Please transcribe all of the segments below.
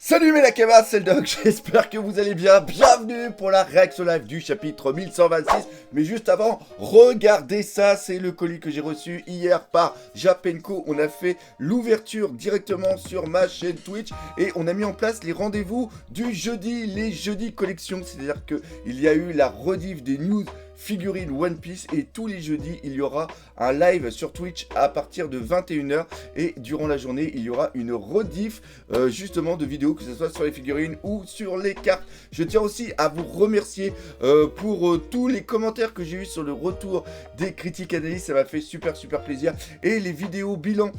Salut mes Nakamas, c'est le Doc, j'espère que vous allez bien. Bienvenue pour la réaction live du chapitre 1126. Mais juste avant, regardez ça, c'est le colis que j'ai reçu hier par Japenko. On a fait l'ouverture directement sur ma chaîne Twitch et on a mis en place les rendez-vous du jeudi, les jeudis collection. C'est-à-dire qu'il y a eu la rediff des news figurines One Piece et tous les jeudis il y aura un live sur Twitch à partir de 21 h et durant la journée il y aura une rediff justement de vidéos, que ce soit sur les figurines ou sur les cartes. Je tiens aussi à vous remercier pour tous les commentaires que j'ai eu sur le retour des critiques analystes, ça m'a fait super plaisir. Et les vidéos bilan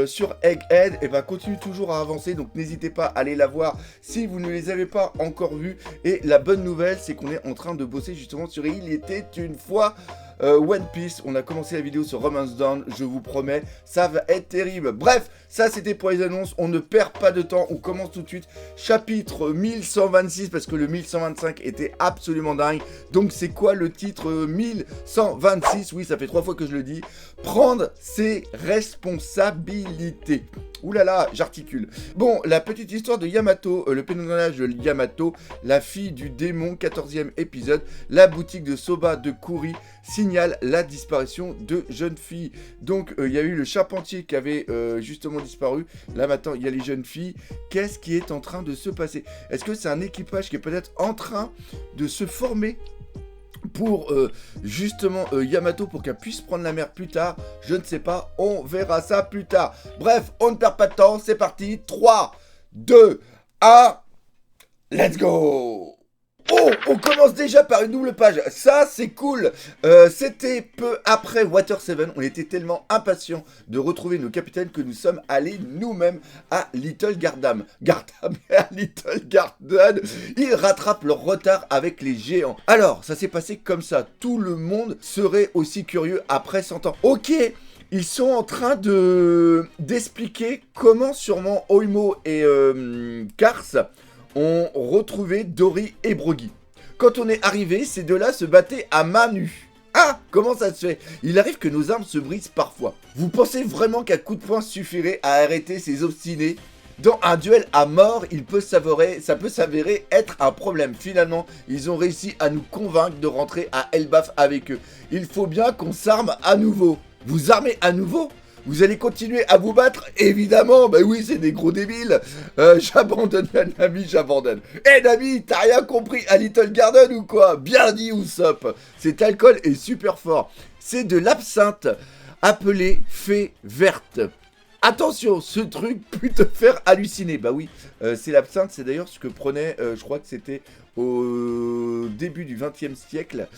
sur Egghead, et ben continue toujours à avancer, donc n'hésitez pas à aller la voir si vous ne les avez pas encore vues. Et la bonne nouvelle, c'est qu'on est en train de bosser justement sur Il était une fois One Piece. On a commencé la vidéo sur Romance Dawn, je vous promets, ça va être terrible. Bref, ça c'était pour les annonces, on ne perd pas de temps, on commence tout de suite. Chapitre 1126, parce que le 1125 était absolument dingue. Donc c'est quoi le titre 1126? Oui, ça fait 3 fois que je le dis. Prendre ses responsabilités. Ouh là là, j'articule. Bon, la petite histoire de Yamato, le pénonnage de Yamato, la fille du démon, 14e épisode. La boutique de Soba de Kuri signale la disparition de jeunes filles. Donc, il y a eu le charpentier qui avait justement disparu. Là, maintenant, il y a les jeunes filles. Qu'est-ce qui est en train de se passer? Est-ce que c'est un équipage qui est peut-être en train de se former pour justement Yamato, pour qu'elle puisse prendre la mer plus tard? Je ne sais pas, on verra ça plus tard. Bref, on ne perd pas de temps, c'est parti. 3, 2, 1, let's go. Oh, on commence déjà par une double page, ça c'est cool. C'était peu après Water 7, on était tellement impatients de retrouver nos capitaines que nous sommes allés nous-mêmes à Little Garden. À Little Garden, ils rattrapent leur retard avec les géants. Alors, ça s'est passé comme ça, tout le monde serait aussi curieux après 100 ans. Ok, ils sont en train d'expliquer comment sûrement Oimo et Kars ont retrouvé Dory et Brogy. Quand on est arrivé, ces deux-là se battaient à main nue. Ah, comment ça se fait? Il arrive que nos armes se brisent parfois. Vous pensez vraiment qu'un coup de poing suffirait à arrêter ces obstinés? Dans un duel à mort, ça peut s'avérer être un problème. Finalement, ils ont réussi à nous convaincre de rentrer à Elbaf avec eux. Il faut bien qu'on s'arme à nouveau. Vous armez à nouveau? Vous allez continuer à vous battre? Évidemment, bah oui, c'est des gros débiles. J'abandonne, Nami, j'abandonne. Eh Nami, t'as rien compris à Little Garden ou quoi? Bien dit, Usopp. Cet alcool est super fort. C'est de l'absinthe, appelé fée verte. Attention, ce truc peut te faire halluciner. Bah oui, c'est l'absinthe, c'est d'ailleurs ce que prenaient, je crois que c'était au début du 20e siècle,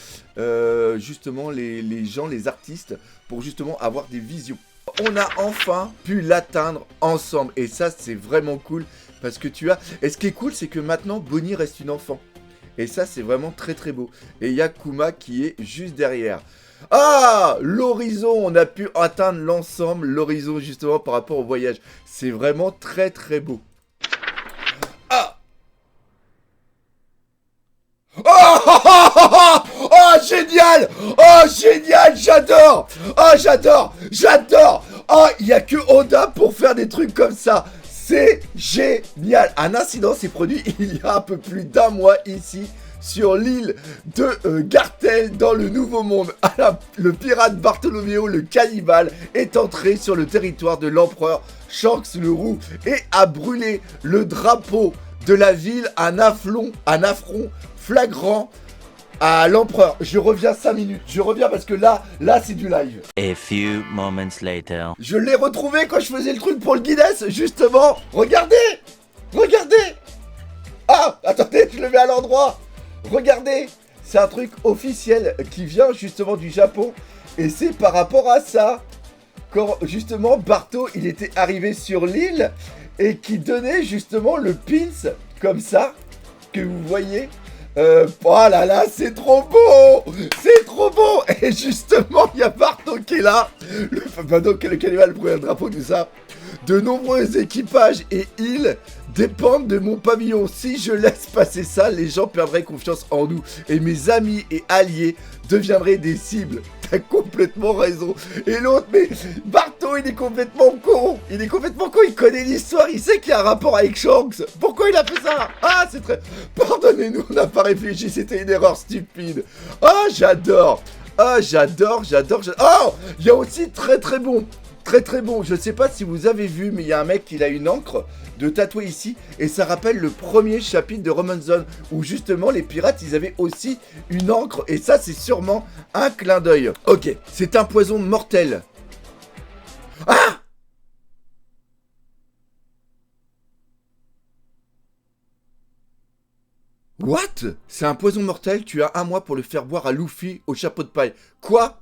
justement les gens, les artistes, pour justement avoir des visions. On a enfin pu l'atteindre ensemble et ça c'est vraiment cool parce que tu as... Et ce qui est cool, c'est que maintenant Bonnie reste une enfant. Et ça c'est vraiment très beau. Et il y a Kuma qui est juste derrière. Ah, l'horizon, on a pu atteindre l'ensemble, l'horizon justement par rapport au voyage. C'est vraiment très beau. Ah. Oh, génial! Oh, génial! J'adore! Oh, j'adore! Oh, il n'y a que Oda pour faire des trucs comme ça. C'est génial! Un incident s'est produit il y a un peu plus d'1 mois ici, sur l'île de Gartel, dans le Nouveau Monde. Alors, le pirate Bartholoméo le cannibale est entré sur le territoire de l'empereur Shanks le Roux et a brûlé le drapeau de la ville, un affront flagrant à l'empereur. Je reviens 5 minutes, je reviens parce que là c'est du live. A few moments later. Je l'ai retrouvé quand je faisais le truc pour le Guinness, justement. Regardez. Ah, attendez, je le mets à l'endroit. Regardez, c'est un truc officiel qui vient justement du Japon. Et c'est par rapport à ça, quand justement Barto il était arrivé sur l'île et qui donnait justement le pins comme ça, que vous voyez. Oh là là, c'est trop beau! C'est trop beau! Et justement, il y a Barto qui est là. Le cannibale, le drapeau, tout ça. De nombreux équipages et îles dépendent de mon pavillon. Si je laisse passer ça, les gens perdraient confiance en nous. Et mes amis et alliés deviendraient des cibles. T'as complètement raison. Et l'autre, mais Barto, il est complètement con. Il est complètement con, il connaît l'histoire, il sait qu'il y a un rapport avec Shanks. Pourquoi il a fait ça? Ah, c'est très... Pardonnez-nous, on n'a pas réfléchi, c'était une erreur stupide. Ah, j'adore. Ah, j'adore. Oh, il y a aussi très bon. Très bon. Je sais pas si vous avez vu, mais il y a un mec qui a une encre de tatouer ici. Et ça rappelle le premier chapitre de Romanzone, où justement les pirates, ils avaient aussi une encre. Et ça, c'est sûrement un clin d'œil. Ok, c'est un poison mortel. Ah! What? C'est un poison mortel, tu as 1 mois pour le faire boire à Luffy au chapeau de paille. Quoi?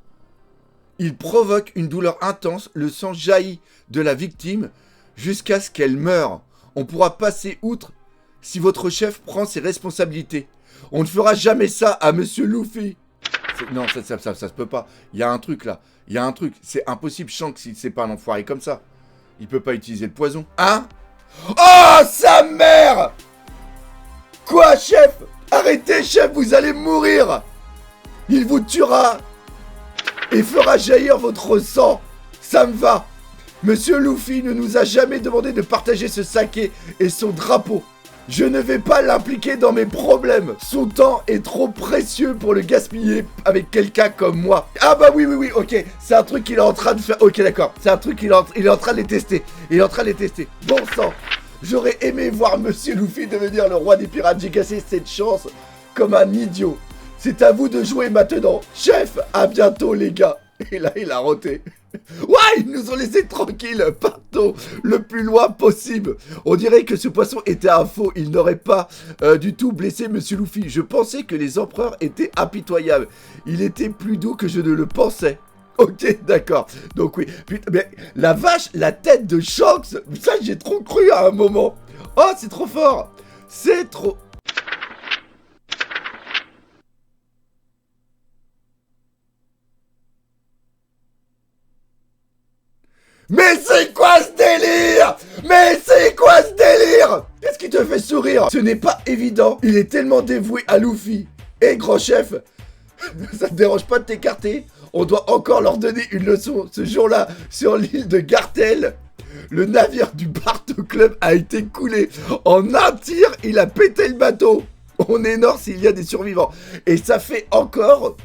Il provoque une douleur intense, le sang jaillit de la victime jusqu'à ce qu'elle meure. On pourra passer outre si votre chef prend ses responsabilités. On ne fera jamais ça à Monsieur Luffy. Non, ça se peut pas. Il y a un truc là. Il y a un truc. C'est impossible, Shanks, si c'est pas un enfoiré comme ça. Il peut pas utiliser le poison. Hein? Oh, sa mère! Quoi, chef? Arrêtez, chef, vous allez mourir! Il vous tuera et fera jaillir votre sang. Ça me va. Monsieur Luffy ne nous a jamais demandé de partager ce saké et son drapeau. Je ne vais pas l'impliquer dans mes problèmes. Son temps est trop précieux pour le gaspiller avec quelqu'un comme moi. Ah bah oui, ok. C'est un truc qu'il est en train de faire. Ok, d'accord. C'est un truc qu'il est en train de les tester. Il est en train de les tester. Bon sang. J'aurais aimé voir Monsieur Luffy devenir le roi des pirates. J'ai cassé cette chance comme un idiot. C'est à vous de jouer maintenant. Chef, à bientôt les gars. Et là, il a roté. Ouais, ils nous ont laissés tranquilles. Partons le plus loin possible. On dirait que ce poisson était un faux. Il n'aurait pas du tout blessé Monsieur Luffy. Je pensais que les empereurs étaient impitoyables. Il était plus doux que je ne le pensais. Ok, d'accord. Donc oui. Putain, mais la vache, la tête de Shanks. Ça, j'ai trop cru à un moment. Oh, c'est trop fort. C'est trop... Mais c'est quoi ce délire? Qu'est-ce qui te fait sourire? Ce n'est pas évident. Il est tellement dévoué à Luffy. Et grand chef, ça te dérange pas de t'écarter? On doit encore leur donner une leçon. Ce jour-là, sur l'île de Gartel, le navire du Barto Club a été coulé. En un tir, il a pété le bateau. On ignore s'il y a des survivants. Et ça fait encore...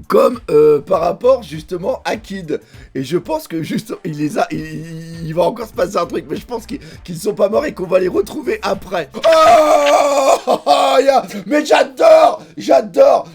comme par rapport justement à Kid. Et je pense que justement il va encore se passer un truc, mais je pense qu'ils sont pas morts et qu'on va les retrouver après. Oh yeah. Mais j'adore.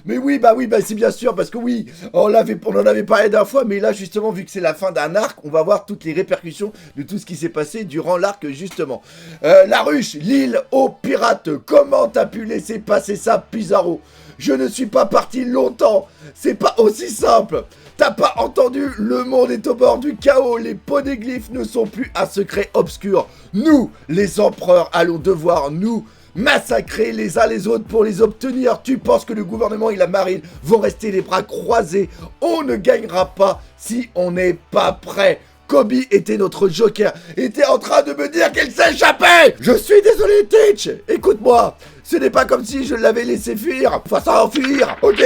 Mais oui, c'est bien sûr, parce que oui, on en avait parlé d'un fois, mais là justement, vu que c'est la fin d'un arc, on va voir toutes les répercussions de tout ce qui s'est passé durant l'arc justement. La ruche, l'île aux pirates, comment t'as pu laisser passer ça, Pizarro? Je ne suis pas parti longtemps. C'est pas aussi simple. T'as pas entendu? Le monde est au bord du chaos. Les poneglyphes ne sont plus un secret obscur. Nous, les empereurs, allons devoir nous massacrer les uns les autres pour les obtenir. Tu penses que le gouvernement et la marine vont rester les bras croisés? On ne gagnera pas si on n'est pas prêt. Kobe était notre joker, était en train de me dire qu'il s'échappait. Je suis désolé, Teach. Écoute-moi, ce n'est pas comme si je l'avais laissé fuir. Enfin, s'enfuir. Ok.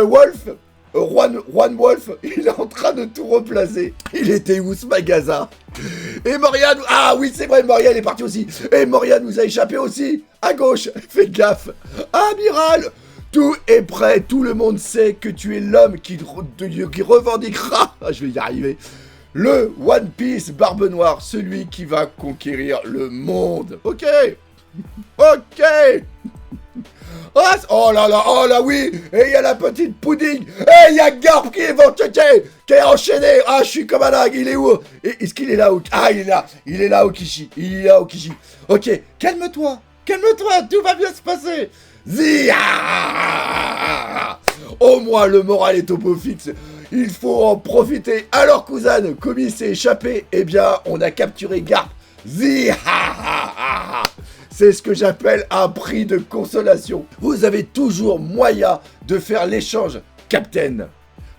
Wolf, Juan Wolf, il est en train de tout replacer. Il était où ce magasin? Et Moryan, ah oui c'est vrai, Moryan est parti aussi. Et Moryan nous a échappé aussi. À gauche, fais gaffe. Amiral, tout est prêt, tout le monde sait que tu es l'homme qui revendiquera, je vais y arriver, le One Piece Barbe Noire, celui qui va conquérir le monde. Ok. Oh là, oui. Et il y a la petite pudding. Et il y a Garp qui est qui est enchaîné. Ah, je suis comme un dingue. Il est où? Est-ce qu'il est là? Ah, il est là, Okishi. Ok, calme-toi, tout va bien se passer. Zia! Au moins, le moral est au beau fixe. Il faut en profiter. Alors, Kuzan, Kobe s'est échappé. Eh bien, on a capturé Garp. Zia! C'est ce que j'appelle un prix de consolation. Vous avez toujours moyen de faire l'échange, Captain.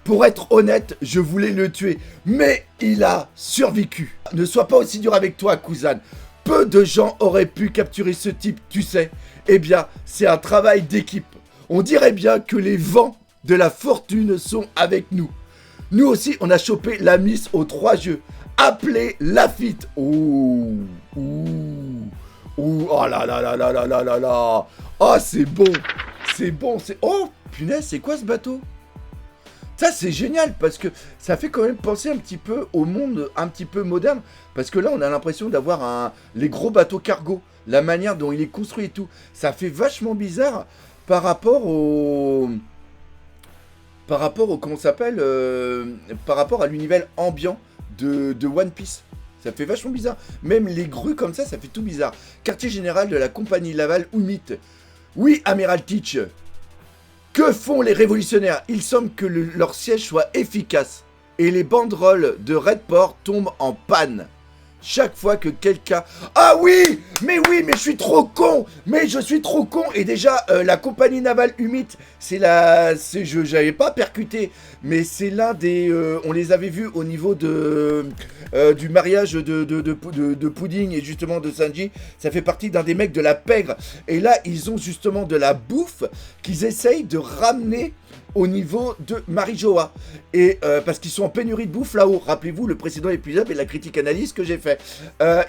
Pour être honnête, je voulais le tuer, mais il a survécu. Ne sois pas aussi dur avec toi, Kuzan. Peu de gens auraient pu capturer ce type, tu sais. Eh bien, c'est un travail d'équipe. On dirait bien que les vents de la fortune sont avec nous. Nous aussi, on a chopé la Miss aux 3 jeux. Appelée Lafitte. Ouh, ouh, ouh, oh là là là là là là là là. Oh, c'est bon. C'est bon, c'est... Oh, punaise, c'est quoi ce bateau? Ça, c'est génial, parce que ça fait quand même penser un petit peu au monde un petit peu moderne. Parce que là, on a l'impression d'avoir les gros bateaux cargo. La manière dont il est construit et tout. Ça fait vachement bizarre par rapport au... comment ça s'appelle par rapport à l'univers ambiant de One Piece. Ça fait vachement bizarre. Même les grues comme ça fait tout bizarre. Quartier général de la compagnie Laval Umit. Oui, Amiral Teach. Que font les révolutionnaires? Il semble que leur siège soit efficace. Et les banderoles de Redport tombent en panne. Chaque fois que quelqu'un... Ah oui, mais je suis trop con. Et déjà, la compagnie navale Umit, j'avais pas percuté, mais c'est l'un des... on les avait vus au niveau du mariage de Pudding et justement de Sanji. Ça fait partie d'un des mecs de la pègre. Et là, ils ont justement de la bouffe qu'ils essayent de ramener au niveau de Marijoa. Et parce qu'ils sont en pénurie de bouffe là-haut. Rappelez-vous le précédent épisode et la critique analyse que j'ai fait.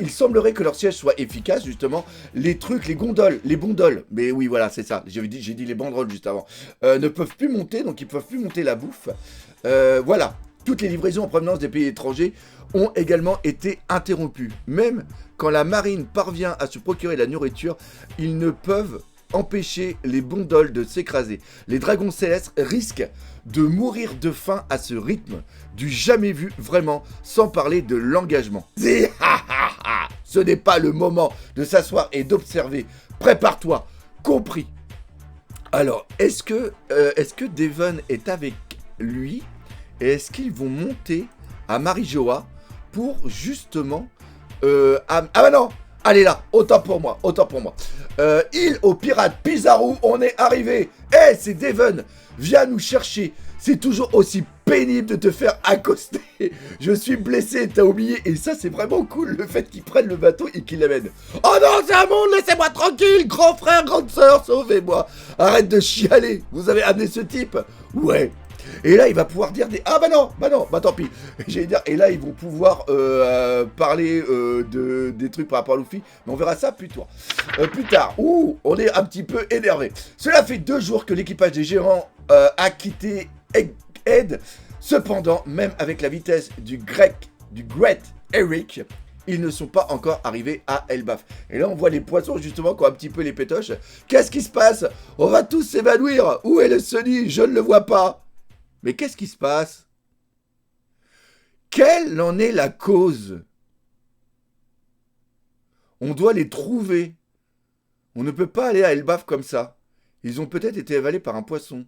Il semblerait que leur siège soit efficace, justement. Les bondoles. Mais oui, voilà, c'est ça. J'ai dit les banderoles juste avant. Ne peuvent plus monter, donc ils peuvent plus monter la bouffe. Voilà. Toutes les livraisons en provenance des pays étrangers ont également été interrompues. Même quand la marine parvient à se procurer la nourriture, ils ne peuvent empêcher les bondoles de s'écraser. Les dragons célestes risquent de mourir de faim à ce rythme, du jamais vu vraiment, sans parler de l'engagement. Ce n'est pas le moment de s'asseoir et d'observer. Prépare-toi, compris. Alors, est-ce que Devon est avec lui? Et est-ce qu'ils vont monter à Marijoa pour justement... Ah bah non! Allez là, autant pour moi. Île aux pirates Pizarro, on est arrivé. Eh, c'est Devon, viens nous chercher. C'est toujours aussi pénible de te faire accoster. Je suis blessé, t'as oublié. Et ça, c'est vraiment cool, le fait qu'ils prennent le bateau et qu'ils l'amènent. Oh non, c'est un monde, laissez-moi tranquille. Grand frère, grande sœur, sauvez-moi. Arrête de chialer, vous avez amené ce type. Ouais. Et là, il va pouvoir dire des... Ah bah non, tant pis. J'allais dire, et là, ils vont pouvoir parler des trucs par rapport à Luffy. Mais on verra ça plus tard. Ouh, on est un petit peu énervé. Cela fait 2 jours que l'équipage des géants a quitté Ed. Cependant, même avec la vitesse du Great Eric, ils ne sont pas encore arrivés à Elbaf. Et là, on voit les poissons, justement, qui ont un petit peu les pétoches. Qu'est-ce qui se passe? On va tous s'évanouir. Où est le Sunny? Je ne le vois pas. Mais qu'est-ce qui se passe? Quelle en est la cause? On doit les trouver. On ne peut pas aller à Elbaf comme ça. Ils ont peut-être été avalés par un poisson.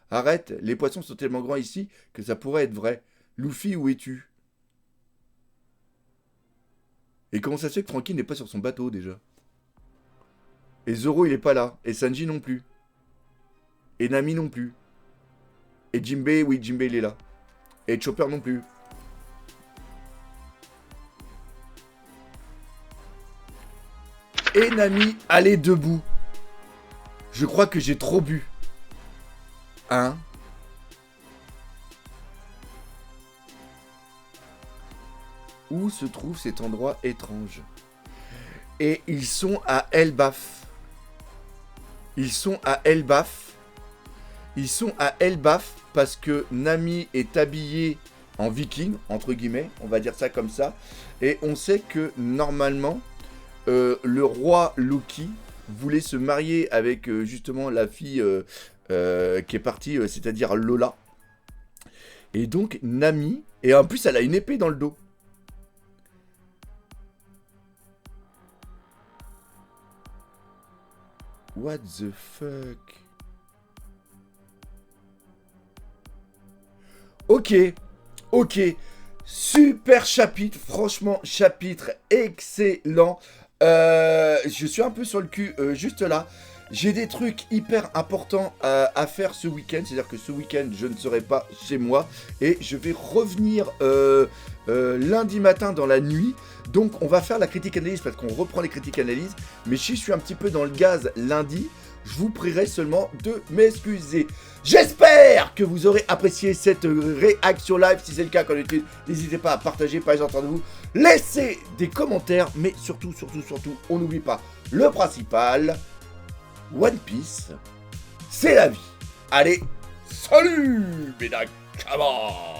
Arrête, les poissons sont tellement grands ici que ça pourrait être vrai. Luffy, où es-tu? Et comment ça se fait que Franky n'est pas sur son bateau déjà? Et Zoro il est pas là. Et Sanji non plus. Et Nami non plus. Et Jinbei, oui, Jinbei il est là. Et Chopper non plus. Et Nami, allez debout. Je crois que j'ai trop bu. Hein? Où se trouve cet endroit étrange? Et ils sont à Elbaf. Ils sont à Elbaf parce que Nami est habillée en viking, entre guillemets, on va dire ça comme ça. Et on sait que normalement, le roi Loki voulait se marier avec justement la fille qui est partie, c'est-à-dire Lola. Et donc Nami, et en plus elle a une épée dans le dos. What the fuck? Ok, super chapitre, franchement, chapitre excellent. Je suis un peu sur le cul juste là. J'ai des trucs hyper importants à faire ce week-end. C'est-à-dire que ce week-end, je ne serai pas chez moi. Et je vais revenir lundi matin dans la nuit. Donc on va faire la critique analyse parce qu'on reprend les critiques analyses. Mais si je suis un petit peu dans le gaz lundi, je vous prierai seulement de m'excuser. J'espère que vous aurez apprécié cette réaction live. Si c'est le cas, comme d'habitude, n'hésitez pas à partager, pas autour de vous. Laissez des commentaires, mais surtout, on n'oublie pas le principal. One Piece, c'est la vie. Allez, salut, Ménakama!